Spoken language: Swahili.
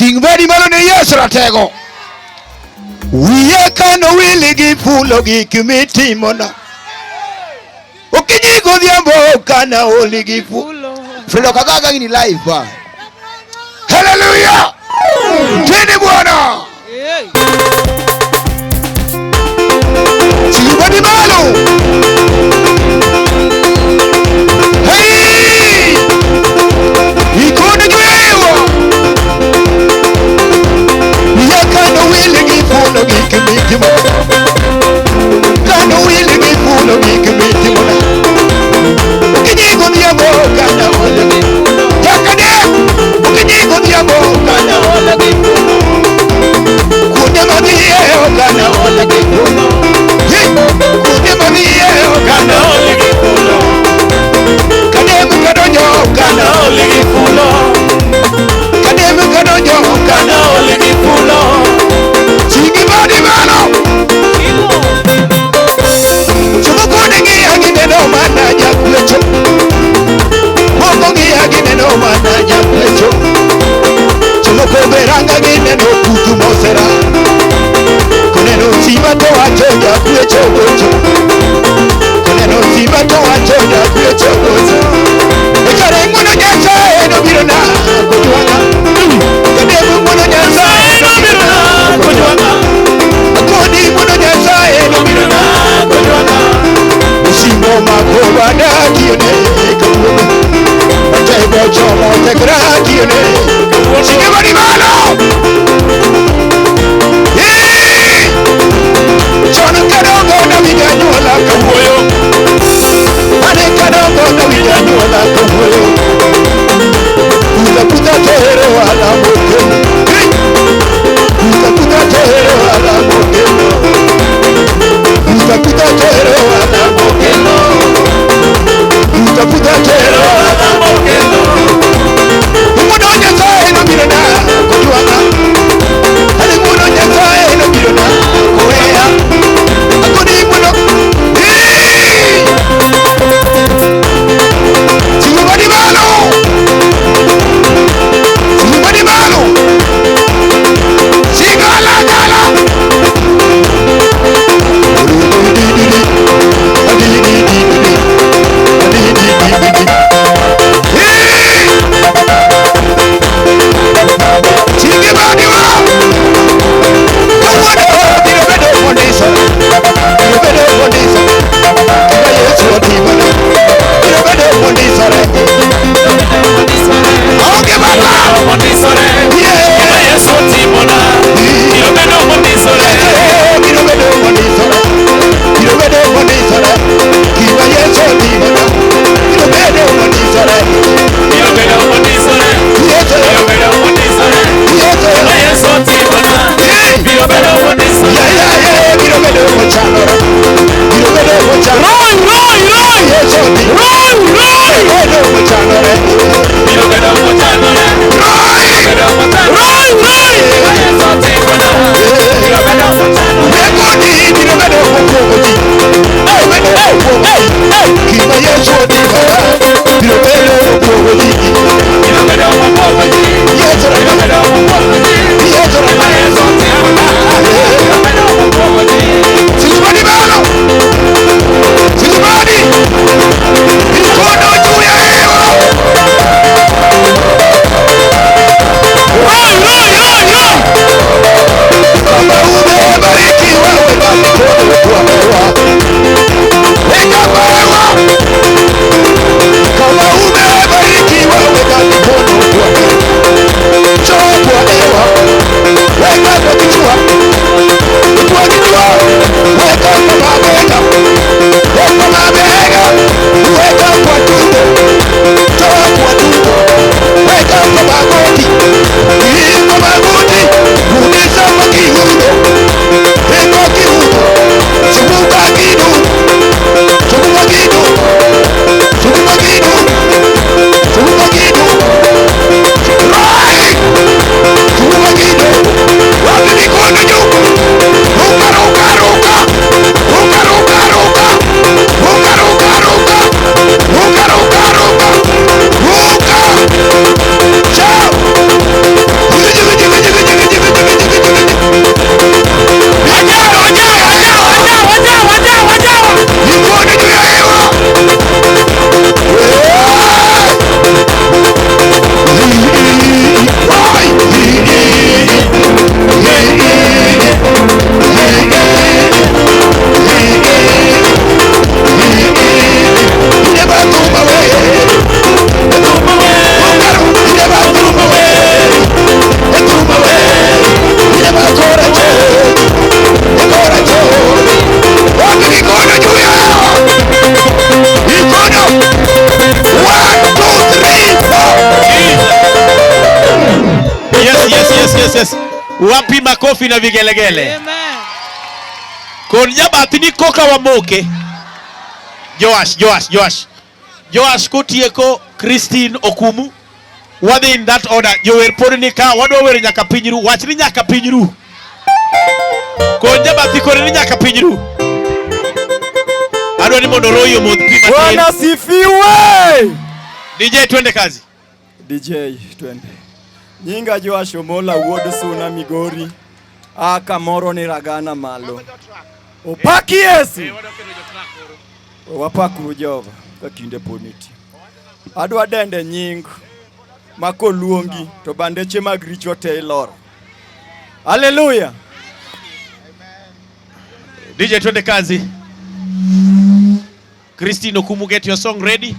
Ting bedi malo ne Yesu ratego. Wiye kano wili gi fulo gi kimiti mona. Ukinyi godhiambo kana oli gi fulo. Fredo kagaga ni live ba. Hallelujah. Twende Bwana. Ting bedi malo. Hey! Ikone juewa. Wiye kano wili gi fulo gi kimiti mona. Kano wili gi fulo gi kimiti mona. Ukinyi godhiambo kana oli gi fulo. Yakade. Ukinyi godhiambo kana oli gi fulo. Kunde madhiye kana oli gi fulo. Kunde madhiye kana oli gi fulo. Kademu kadonjo kana oli gi fulo. Kademu kadonjo kana oli gi fulo. Chigi badi malo. Chuko kodingi agine no mana jakwecho. Mokongi agine no mana jakwecho. Chuko koberanga agine no kutu mosera. Koneno sima to wacho jakwecho gocho. Koneno sima to wacho jakwecho gocho. Ekare ngono nyasa eno birona kujwanga. Kademu ngono nyasa eno birona kujwanga. Akodi ngono nyasa eno birona kujwanga. Ushimo makoba da kione kabume. Atego chomo tekra kione. Sige bari malo. Chono kadongo na viganyola kabuyo. Ane kadongo na yes. Wapi makofi na vigelegele. Amen. Kon jabati ni koka wa moke. Joash kotieko Christine Okumu. Wadhi in that order. Jower poni ka wadwawer nyaka pinyru. Wachni nyaka pinyru. Kon jabati kore ni nyaka pinyru. Adwa ni mondo royo modh pi matin. Bwana sifiwe. DJ twende kazi. DJ twende. Nyinga Joash Omola wuod Suna Migori. Kamoro ni ragana malo. Opaki Yesu. Wapakuru Jehova ka kinde poniti. Adwa dende nying makoluongi to bandeche mag richo te iloro. Hallelujah. DJ twende kazi. Christine Okumu, get your song ready.